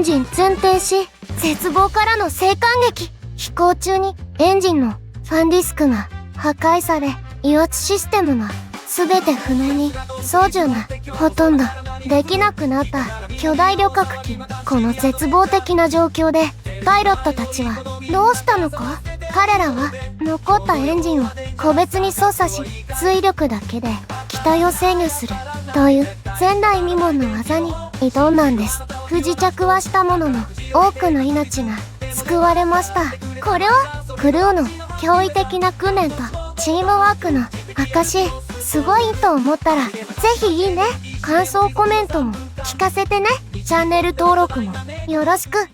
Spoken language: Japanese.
ンジン全停止。絶望からの生還劇。飛行中にエンジンのファンディスクが破壊され、油圧システムが全て不明に、操縦がほとんどできなくなった巨大旅客機。この絶望的な状況でパイロットたちはどうしたのか。彼らは残ったエンジンを個別に操作し、追力だけで機体を制御するという前代未聞の技に挑んだんです。不時着はしたものの、多くの命が救われました。これはクルーの驚異的な訓練とチームワークの証。すごいと思ったらぜひいいね、感想コメントも聞かせてね。チャンネル登録もよろしく。